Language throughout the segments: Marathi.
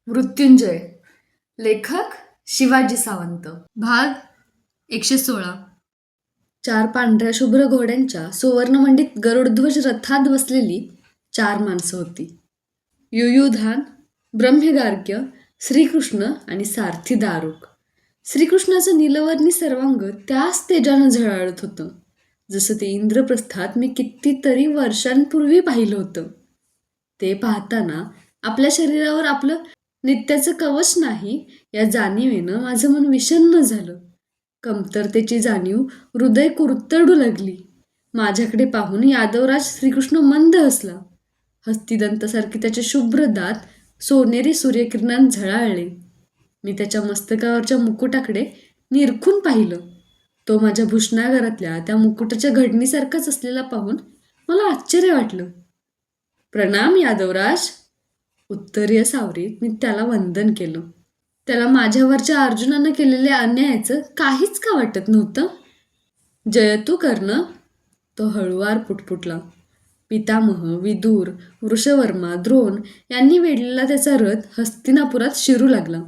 मृत्युंजय. लेखक शिवाजी सावंत. भाग 116. 4 पांढऱ्या शुभ्र घोड्यांच्या सुवर्णमंडित गरुडध्वज रथात बसलेली 4 माणसं होती. युयुधान, ब्रह्मगार्ग्य, श्रीकृष्ण आणि सारथी दारुक. श्रीकृष्णाचं नीलवर्णी सर्वांग त्याच तेजानं झळाळत होतं, जसं ते इंद्रप्रस्थात मी कितीतरी वर्षांपूर्वी पाहिलं होतं. ते पाहताना आपल्या शरीरावर आपलं नित्याचं कवच नाही या जाणीवेनं माझं मन विषण्ण झालं. कमतरतेची जाणीव हृदय कुरतडू लागली. माझ्याकडे पाहून यादवराज श्रीकृष्ण मंद हसला. हस्तिदंतासारखे त्याचे शुभ्र दात सोनेरी सूर्यकिरणांत झळाळले. मी त्याच्या मस्तकावरच्या मुकुटाकडे निरखून पाहिलं. तो माझ्या भूषणागारातल्या त्या मुकुटाच्या घडणीसारखाच असलेला पाहून मला आश्चर्य वाटलं. प्रणाम यादवराज. उत्तरीय सावरीत मी त्याला वंदन केलं. त्याला माझ्यावरच्या अर्जुनानं केलेल्या अन्यायाचं काहीच का वाटत नव्हतं. जयतू कर्ण, तो हळुवार पुटपुटला. पितामह, विदूर, वृषवर्मा, द्रोण यांनी वेढलेला त्याचा रथ हस्तिनापुरात शिरू लागला.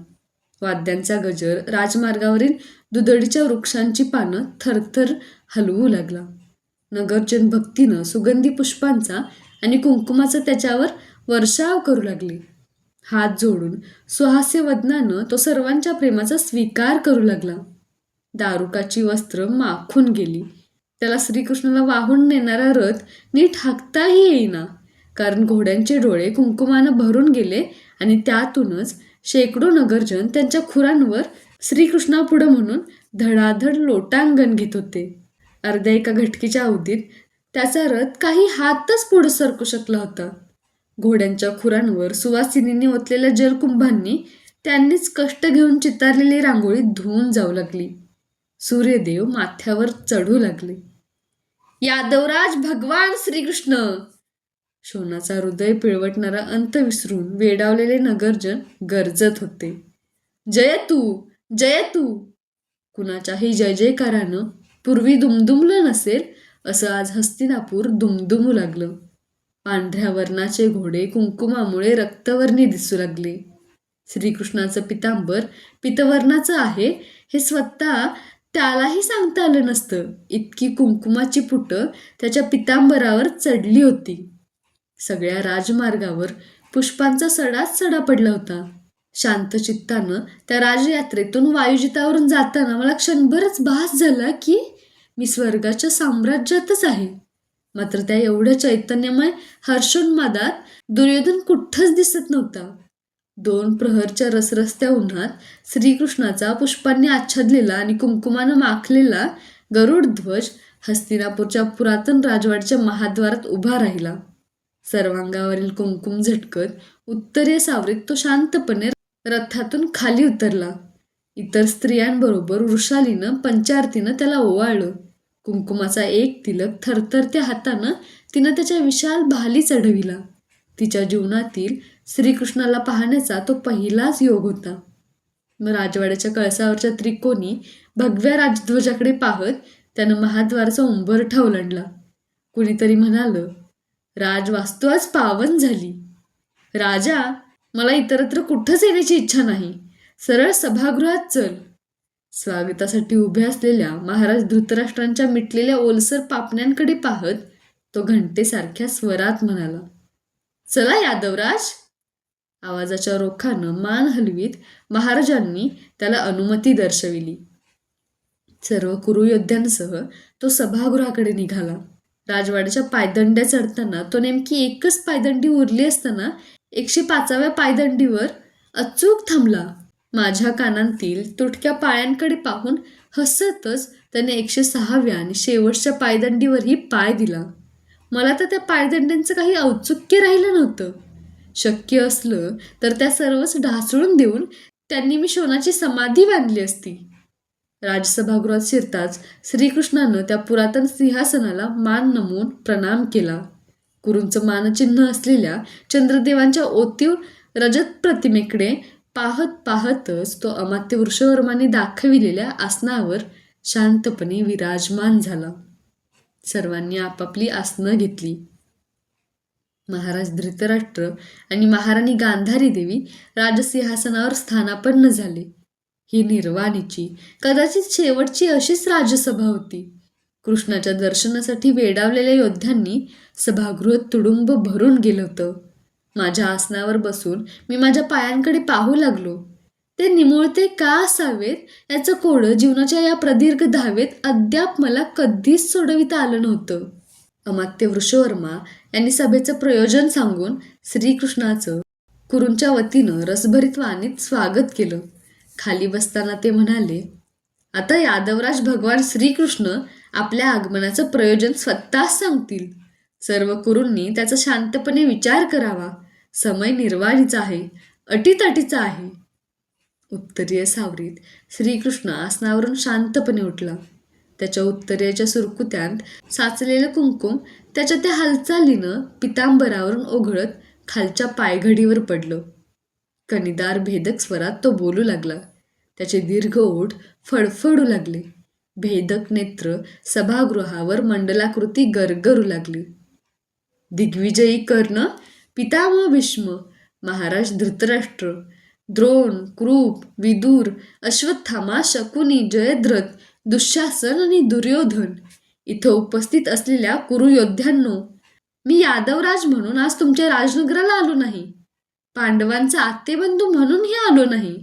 वाद्यांचा गजर राजमार्गावरील दुधडीच्या वृक्षांची पानं थरथर हलवू लागला. नगरजन भक्तीनं सुगंधी पुष्पांचा आणि कुंकुमाचा त्याच्यावर वर्षाव करू लागले. हात जोडून सुहास्य वदनानं तो सर्वांच्या प्रेमाचा स्वीकार करू लागला. दारुकाची वस्त्र माखून गेली. त्याला श्रीकृष्णाला वाहून नेणारा रथ नीट हाकताही येईना, कारण घोड्यांचे डोळे कुंकुमानं भरून गेले आणि त्यातूनच शेकडो नगरजन त्यांच्या खुरांवर श्रीकृष्णापुढं म्हणून धडाधड लोटांगण घेत होते. अर्ध्या एका घटकीच्या अवधीत त्याचा रथ काही हातच पुढं सरकू शकला होता. घोड्यांच्या खुरांवर सुवासिनींनी ओतलेल्या जलकुंभांनी त्यांनीच कष्ट घेऊन चितारलेली रांगोळी धुवून जाऊ लागली. सूर्यदेव माथ्यावर चढू लागले. यादवराज भगवान श्रीकृष्ण. शोणाचा हृदय पिळवटणारा अंत विसरून वेडावलेले नगरजन गरजत होते. जय तू, जय तू. कुणाच्याही जय जयकारानं पूर्वी दुमदुमलं नसेल असं आज हस्तिनापूर दुमदुमू लागलं. पांढऱ्या वर्णाचे घोडे कुंकुमामुळे रक्तवर्णी दिसू लागले. श्रीकृष्णाचं पितांबर पितवर्णाचं आहे हे स्वतः त्यालाही सांगता आलं नसतं, इतकी कुंकुमाची पुटं त्याच्या पितांबरावर चढली होती. सगळ्या राजमार्गावर पुष्पांचा सडाच सडा पडला होता. शांत चित्तानं त्या राजयात्रेतून वायुजितावरून जाताना मला क्षणभरच भास झाला की मी स्वर्गाच्या साम्राज्यातच आहे. मात्र त्या एवढ्या चैतन्यमय हर्षोन्मादात दुर्योधन कुठंच दिसत नव्हता. 2 प्रहरच्या रसरस्त्या उन्हात श्रीकृष्णाचा पुष्पांनी आच्छादलेला आणि कुंकुमानं माखलेला गरुडध्वज हस्तिनापूरच्या पुरातन राजवाड्याच्या महाद्वारात उभा राहिला. सर्वांगावरील कुंकुम झटकत उत्तरीय सावरीत तो शांतपणे रथातून खाली उतरला. इतर स्त्रियांबरोबर वृषालीनं पंचारतीनं त्याला ओवाळलं. कुंकुमाचा एक तिलक थरथरत्या हातानं तिनं त्याच्या विशाल भाली चढविला. तिच्या जीवनातील श्रीकृष्णाला पाहण्याचा तो पहिलाच योग होता. मग राजवाड्याच्या कळसावरच्या त्रिकोणी भगव्या राजध्वजाकडे पाहत त्यानं महाद्वाराचा उंबरठा ओलांडला. कुणीतरी म्हणालं, राजवास्तू आज पावन झाली. राजा, मला इतरत्र कुठंच येण्याची इच्छा नाही. सरळ सभागृहात चल. स्वागतासाठी उभ्या असलेल्या महाराज धृतराष्ट्रांच्या मिटलेल्या ओलसर पापण्यांकडे पाहत तो घंटेसारख्या स्वरात म्हणाला, चला यादवराज. आवाजाच्या रोखानं मान हलवीत महाराजांनी त्याला अनुमती दर्शविली. सर्व कुरुयोद्ध्यांसह तो सभागृहाकडे निघाला. राजवाड्याच्या पायदंड्या चढताना तो नेमकी एकच पायदंडी उरली असताना 105व्या पायदंडीवर अचूक थांबला. माझ्या कानांतील तुटक्या पायांकडे पाहून हसतच त्याने 106व्या आणि शेवटच्या पायदंडीवरही पाय दिला. मला तर त्या पायदंड्यांचं काही औत्सुक्य राहिलं नव्हतं. शक्य असलं तर त्या सर्वच ढासळून देऊन त्यांनी मी शोणाची समाधी बांधली असती. राजसभागृहात शिरताच श्रीकृष्णानं त्या पुरातन सिंहासनाला मान नमवून प्रणाम केला. कुरूंचं मानचिन्ह असलेल्या चंद्रदेवांच्या ओतीव रजत प्रतिमेकडे पाहत पाहतच तो अमात्य वृषवर्माने दाखविलेल्या आसनावर शांतपणे विराजमान झाला. सर्वांनी आपापली आसनं घेतली. महाराज धृतराष्ट्र आणि महाराणी गांधारी देवी राजसिंहासनावर स्थानापन्न झाले. ही निर्वाणीची कदाचित शेवटची अशीच राजसभा होती. कृष्णाच्या दर्शनासाठी वेडावलेल्या योद्ध्यांनी सभागृह तुडुंब भरून गेलं होतं. माझ्या आसनावर बसून मी माझ्या पायांकडे पाहू लागलो. ते निमुळते का असावेत याचं कोडं जीवनाच्या या प्रदीर्घ धावेत अद्याप मला कधीच सोडविता आलं नव्हतं. अमात्य वृषवर्मा यांनी सभेचं प्रयोजन सांगून श्रीकृष्णाचं कुरूंच्या वतीनं रसभरीत वाणीत स्वागत केलं. खाली बसताना ते म्हणाले, आता यादवराज भगवान श्रीकृष्ण आपल्या आगमनाचं प्रयोजन स्वतःच सांगतील. सर्व कुरूंनी त्याचा शांतपणे विचार करावा. समय निर्वाणीचा आहे, अटीतटीचा आहे. उत्तरीय सावरीत श्रीकृष्ण आसनावरून शांतपणे उठला. त्याच्या उत्तरेच्या सुरकुत्यांत साचलेलं कुंकुम त्याच्या त्या हालचालीनं पितांबरावरून ओघळत खालच्या पायघडीवर पडलं. कणीदार भेदक स्वरात तो बोलू लागला. त्याचे दीर्घ ओठ फडफडू लागले. भेदक नेत्र सभागृहावर मंडलाकृती गरगरू लागली. दिग्विजयी कर्ण, पितामह भीष्म, महाराज धृतराष्ट्र, द्रोण, कृप, विदुर, अश्वत्थामा, शकुनी, जयद्रथ, दुःशासन आणि दुर्योधन, इथं उपस्थित असलेल्या कुरुयोद्ध्यांनो, मी यादवराज म्हणून आज तुमच्या राजनगराला आलो नाही. पांडवांचा आत्तेबंधू म्हणूनही आलो नाही.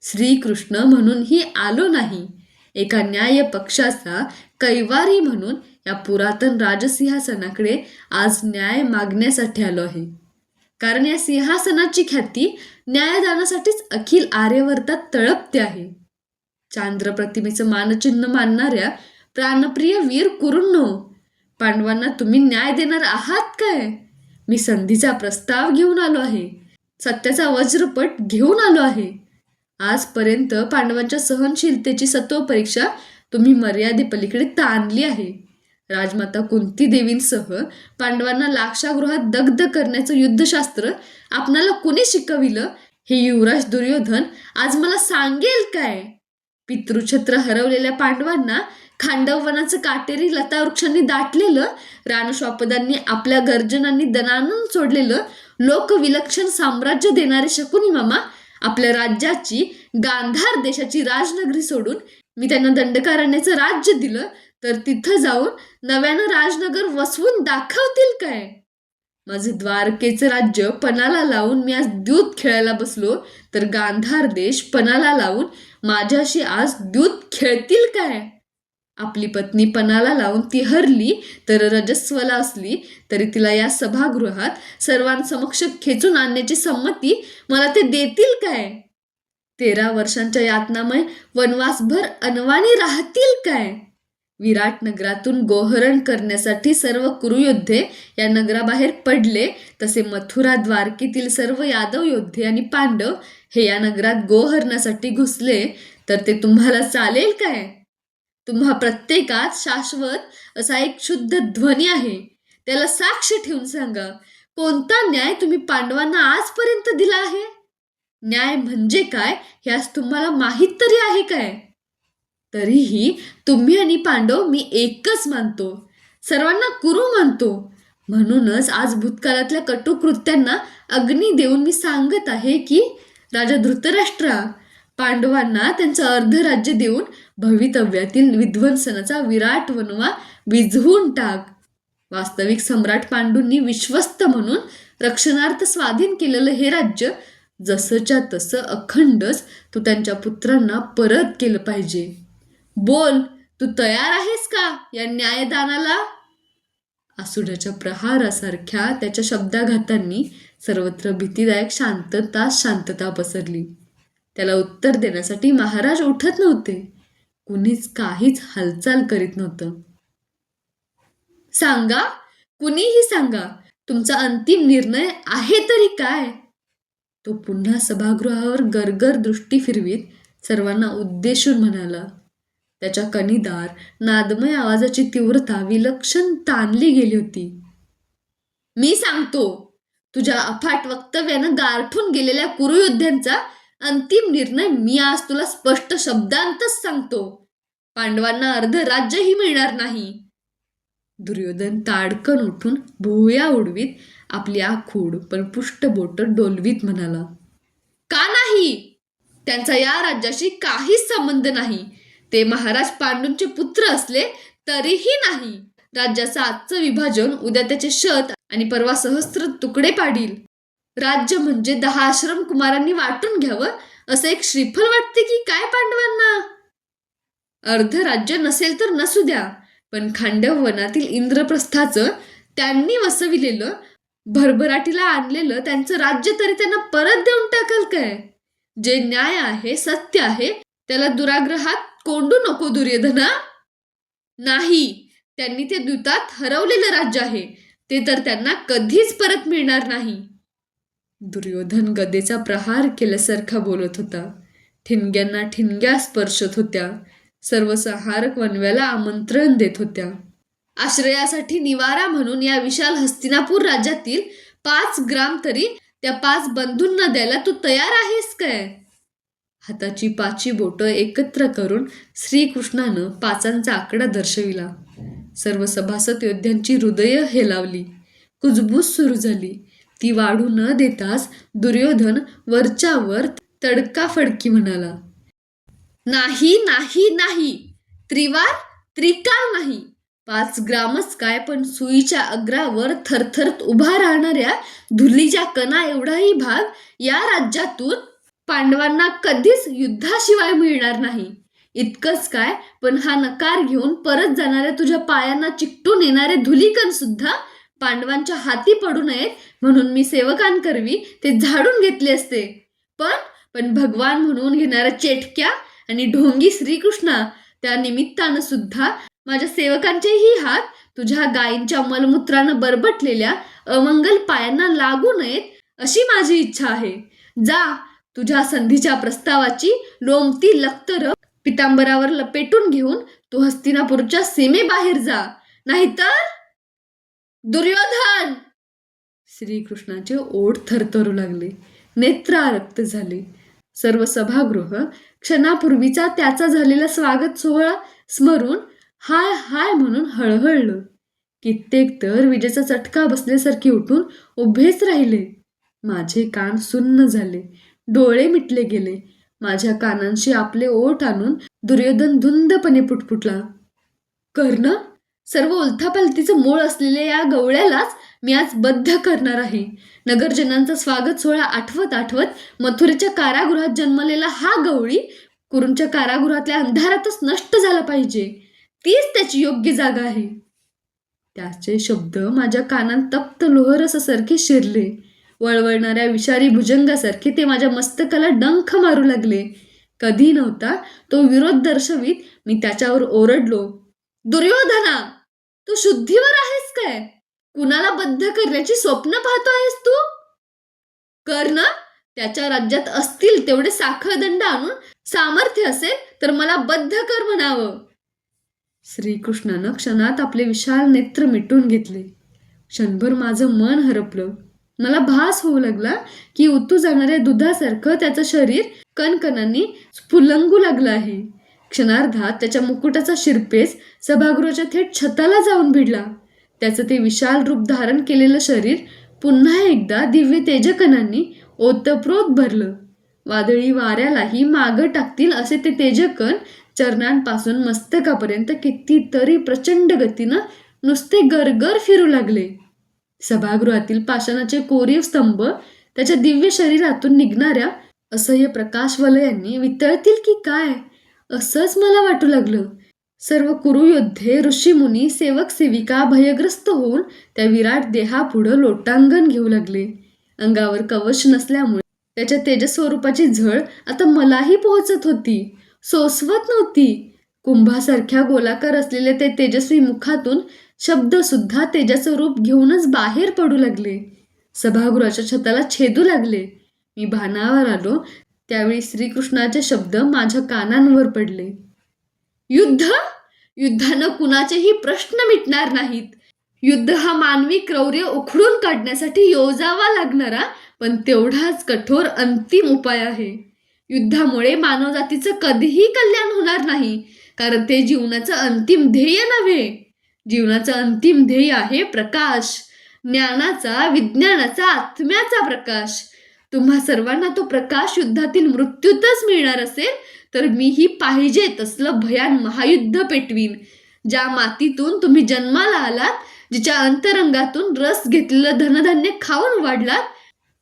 श्रीकृष्ण म्हणूनही आलो नाही. एका न्याय पक्षाचा कैवारी म्हणून या पुरातन राजसिंहासनाकडे आज न्याय मागण्यासाठी आलो आहे. कारण या सिंहासनाची ख्याती न्यायदानासाठीच अखिल आर्यवर्तात तळपते आहे. चांद्र प्रतिमेचं मानचिन्ह मानणाऱ्या प्राणप्रिय वीर कुरूंनो, पांडवांना तुम्ही न्याय देणार आहात काय? मी संधीचा प्रस्ताव घेऊन आलो आहे. सत्याचा वज्रपट घेऊन आलो आहे. आजपर्यंत पांडवांच्या सहनशीलतेची सत्वपरीक्षा तुम्ही मर्यादेपलीकडे ताणली आहे. राजमाता कुंती देवींसह पांडवांना लाक्षागृहात दग्ध करण्याचं युद्धशास्त्र आपणाला कुणी शिकविलं हे युवराज दुर्योधन आज मला सांगेल काय? पितृछत्र हरवलेल्या पांडवांना खांडववनाचं काटेरी लतावृक्षांनी दाटलेलं, रानश्वापदांनी आपल्या गर्जनांनी दणाणून सोडलेलं लोकविलक्षण साम्राज्य देणारे शकुनी मामा आपल्या राज्याची, गांधार देशाची राजनगरी सोडून मी त्यांना दंडकारण्याचं राज्य दिलं तर तिथं जाऊन नव्यानं राजनगर वसवून दाखवतील काय? माझं द्वारकेचं राज्य पणाला लावून मी आज द्यूत खेळायला बसलो तर गांधार देश पणाला लावून माझ्याशी आज द्यूत खेळतील काय? आपली पत्नी पणाला लावून ती हरली तर रजस्वला असली तरी तिला या सभागृहात सर्वांसमक्ष खेचून आणण्याची संमती मला ते देतील काय? 13 वर्षांच्या यातनामय वनवासभर अनवाणी राहतील काय? विराट नगरातून गोहरण करण्यासाठी सर्व कुरुयोद्धे या नगराबाहेर पडले तसे मथुरा द्वारकेतील सर्व यादव योद्धे आणि पांडव हे या नगरात गोहरणासाठी घुसले तर ते तुम्हाला चालेल काय? तुम्हा प्रत्येकात शाश्वत असा एक शुद्ध ध्वनी आहे. त्याला साक्ष ठेवून सांगा, कोणता न्याय तुम्ही पांडवांना आजपर्यंत दिला आहे? न्याय म्हणजे काय हे आज तुम्हाला माहीत तरी आहे काय? तरीही तुम्ही आणि पांडव मी एकच मानतो, सर्वांना कुरु मानतो. म्हणूनच आज भूतकाळातल्या कटुकृत्यांना अग्नी देऊन मी सांगत आहे की राजा धृतराष्ट्रा, पांडवांना त्यांचं अर्धराज्य देऊन भवितव्यातील विध्वंसनाचा विराट वनवा विझवून टाक. वास्तविक सम्राट पांडूंनी विश्वस्त म्हणून रक्षणार्थ स्वाधीन केलेलं हे राज्य जसंच्या तसं अखंडच तू त्यांच्या पुत्रांना परत केलं पाहिजे. बोल, तू तयार आहेस का या न्यायदानाला? आसुडाच्या प्रहारासारख्या त्याच्या शब्दाघातांनी सर्वत्र भीतीदायक शांतता पसरली. त्याला उत्तर देण्यासाठी महाराज उठत नव्हते. कुणीच काहीच हालचाल करीत नव्हतं. सांगा, कुणीही सांगा, तुमचा अंतिम निर्णय आहे तरी काय? तो पुन्हा सभागृहावर गरगर दृष्टी फिरवीत सर्वांना उद्देशून म्हणाला. त्याच्या कणीदार नादमय आवाजाची तीव्रता विलक्षण ताणली गेली होती. मी सांगतो, तुझ्या अफाट वक्तव्यानं गारठून गेलेल्या कुरुयोद्ध्यांचा अंतिम निर्णय मी आज तुला स्पष्ट शब्दांतच सांगतो. पांडवांना अर्ध राज्यही मिळणार नाही. दुर्योधन ताडकन उठून भुवया उडवीत आपली आखूड पण पुष्ट बोट डोलवीत म्हणाला, का नाही? त्यांचा या राज्याशी काहीच संबंध नाही. ते महाराज पांडूंचे पुत्र असले तरीही नाही. राज्याचं आजचं विभाजन उद्या त्याचे शत आणि परवा सहस्त्र तुकडे पाडील. राज्य म्हणजे 10 आश्रम कुमारांनी वाटून घ्यावं असं एक श्रीफल वाटते की काय पांडवांना? अर्ध राज्य नसेल तर नसू द्या, पण खांडव वनातील इंद्रप्रस्थाचं त्यांनी वसविलेलं, भरभराटीला आणलेलं त्यांचं राज्य तरी त्यांना परत देऊन टाकाल काय? जे न्याय आहे, सत्य आहे, त्याला दुराग्रहात कोंडू नको दुर्योधना. नाही, त्यांनी ते द्यूतात हरवलेलं राज्य आहे, ते तर त्यांना कधीच परत मिळणार नाही. दुर्योधन गदेचा प्रहार केल्यासारखा बोलत होता. ठिणग्यांना ठिणग्या स्पर्शत होत्या. सर्वसंहारक वनव्याला आमंत्रण देत होत्या. आश्रयासाठी निवारा म्हणून या विशाल हस्तिनापूर राज्यातील 5 ग्राम तरी त्या 5 बंधूंना द्यायला तू तयार आहेस काय? हाताची 5 बोटं एकत्र करून श्रीकृष्णानं 5चा आकडा दर्शविला. सर्व सभासद योद्ध्यांची हृदय हेलावली. कुजबूज सुरू झाली. ती वाढू न देताच दुर्योधन वरच्यावर तडकाफडकी म्हणाला, नाही नाही नाही, त्रिवार त्रिकाळ नाही. 5 ग्रामच काय, पण सुईच्या अग्रावर थरथरत उभा राहणाऱ्या धुलीच्या कणा एवढाही भाग या राज्यातून पांडवांना कधीच युद्धाशिवाय मिळणार नाही. इतकंच काय, पण हा नकार घेऊन परत जाणाऱ्या तुझ्या पायांना चिकटून येणारे धुलीकण सुद्धा पांडवांच्या हाती पडू नयेत म्हणून मी सेवकांकरवी ते झाडून घेतले असते. पण भगवान म्हणून घेणाऱ्या चेटक्या आणि ढोंगी श्रीकृष्णा, त्या निमित्तानं सुद्धा माझ्या सेवकांचेही हात तुझ्या गायींच्या मलमूत्रानं बरबटलेल्या अमंगल पायांना लागू नयेत अशी माझी इच्छा आहे. जा, तुझ्या संधीच्या प्रस्तावाची लोंबती लखतर पितांबरावर लपेटून घेऊन तू हस्तिनापूरच्या सीमेबाहेर जा, नाहीतर. दुर्योधन! श्रीकृष्णाचे ओठ थरथरू लागले. नेत्र आरक्त झाले. सर्व सभागृह क्षणापूर्वीचा त्याचा झालेला स्वागत सोहळा स्मरून हाय हाय म्हणून हळहळलं. कित्येक तर विजेचा चटका बसल्यासारखे उठून उभेच राहिले. माझे कान सुन्न झाले. डोळे मिटले गेले. माझ्या कानांशी आपले ओठ आणून दुर्योधन धुंदपणे पुटपुटला, कर्ण, सर्व उलथापालथीचं मूळ असलेल्या या गवळ्यालाच मी आज बद्ध करणार आहे. नगरजनांचा स्वागत सोहळा आठवत आठवत मथुरेच्या कारागृहात जन्मलेला हा गवळी कुरूंच्या कारागृहातल्या अंधारातच नष्ट झाला पाहिजे. तीच त्याची योग्य जागा आहे. त्याचे शब्द माझ्या कानात तप्त लोहरसासारखे शिरले. वळवळणाऱ्या विषारी भुजंगासारखे ते माझ्या मस्तकाला डंख मारू लागले. कधी नव्हता तो विरोध दर्शवीत मी त्याच्यावर ओरडलो, दुर्योधना, तू शुद्धीवर आहेस काय? कुणाला बद्ध करण्याची स्वप्न पाहतो आहेस तू? कर्ण, त्याच्या राज्यात असतील तेवढे साखळदंड आणून सामर्थ्य असेल तर मला बद्ध कर म्हणावं. श्रीकृष्णानं क्षणात आपले विशाल नेत्र मिटून घेतले. क्षणभर माझं मन हरपलं. मला भास होऊ लागला की उतू जाणाऱ्या दुधासारखं त्याचं शरीर कणकणांनी स्फुलंगू लागलं आहे. क्षणार्धात त्याच्या मुकुटाचा शिरपेस सभागृहाच्या थेट छताला जाऊन भिडला. त्याचं ते विशाल रूप धारण केलेलं शरीर पुन्हा एकदा दिव्य तेजकणांनी ओतप्रोत भरलं. वादळी वाऱ्यालाही मागं टाकतील असे ते तेजकण चरणांपासून मस्तकापर्यंत कितीतरी प्रचंड गतीनं नुसते गरगर फिरू लागले. सभागृहातील पाषाणाचे कोरीव स्तंभ त्याच्या दिव्य शरीरातून निघणाऱ्या असह्य प्रकाशवलयांनी वितळतील की काय असंच मला वाटू लागलं. सर्व कुरुयोद्धे, ऋषीमुनी, सेवक सेविका भयग्रस्त होऊन त्या विराट देहापुढं लोटांगण घेऊ लागले. अंगावर कवच नसल्यामुळे त्याच्या तेजस्वरूपाची झळ आता मलाही पोहोचत होती, सोसवत नव्हती. कुंभासारख्या गोलाकार असलेल्या ते तेजस्वी मुखातून शब्द सुद्धा तेजाचं रूप घेऊनच बाहेर पडू लागले. सभागृहाच्या छताला छेदू लागले. मी भानावर आलो त्यावेळी श्रीकृष्णाचे शब्द माझ्या कानांवर पडले, युद्ध, युद्धानं कुणाचेही प्रश्न मिटणार नाहीत. युद्ध हा मानवी क्रौर्य उखडून काढण्यासाठी योजावा लागणारा पण तेवढाच कठोर अंतिम उपाय आहे. युद्धामुळे मानवजातीचं कधीही कल्याण होणार नाही, कारण ते जीवनाचं अंतिम ध्येय नव्हे. जीवनाचं अंतिम ध्येय आहे प्रकाश. ज्ञानाचा, विज्ञानाचा, आत्म्याचा प्रकाश. तुम्हा सर्वांना तो प्रकाश युद्धातील मृत्यूतच मिळणार असेल तर मीही पाहिजे तसलं भयान महायुद्ध पेटवीन. ज्या मातीतून तुम्ही जन्माला आलात, जिच्या अंतरंगातून रस घेतलेलं धनधान्य खाऊन वाढलात,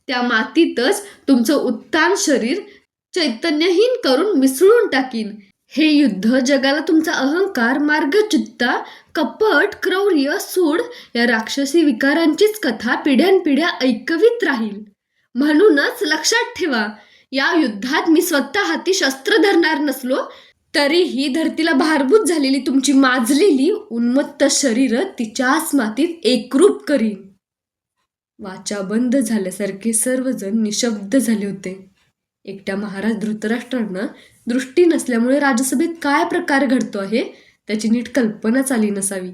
त्या मातीतच तुमचं उत्तान शरीर चैतन्यहीन करून मिसळून टाकीन. हे युद्ध जगाला तुमचा अहंकार, मार्गच्युतता, कपट, क्रौर्य, सूड या राक्षसी विकारांचीच कथा पिढ्यानपिढ्या ऐकवीत राहील. म्हणूनच लक्षात ठेवा, या युद्धात मी स्वतः हाती शस्त्र धरणार नसलो तरीही धरतीला भारभूत झालेली तुमची माजलेली उन्मत्त शरीर तिच्याच मातीत एकरूप करीन. वाचा बंद झाल्यासारखे सर्वजण निशब्द झाले होते. एकट्या महाराज धृतराष्ट्रांना दृष्टी नसल्यामुळे राजसभेत काय प्रकार घडतो आहे त्याची नीट कल्पनाच आली नसावी.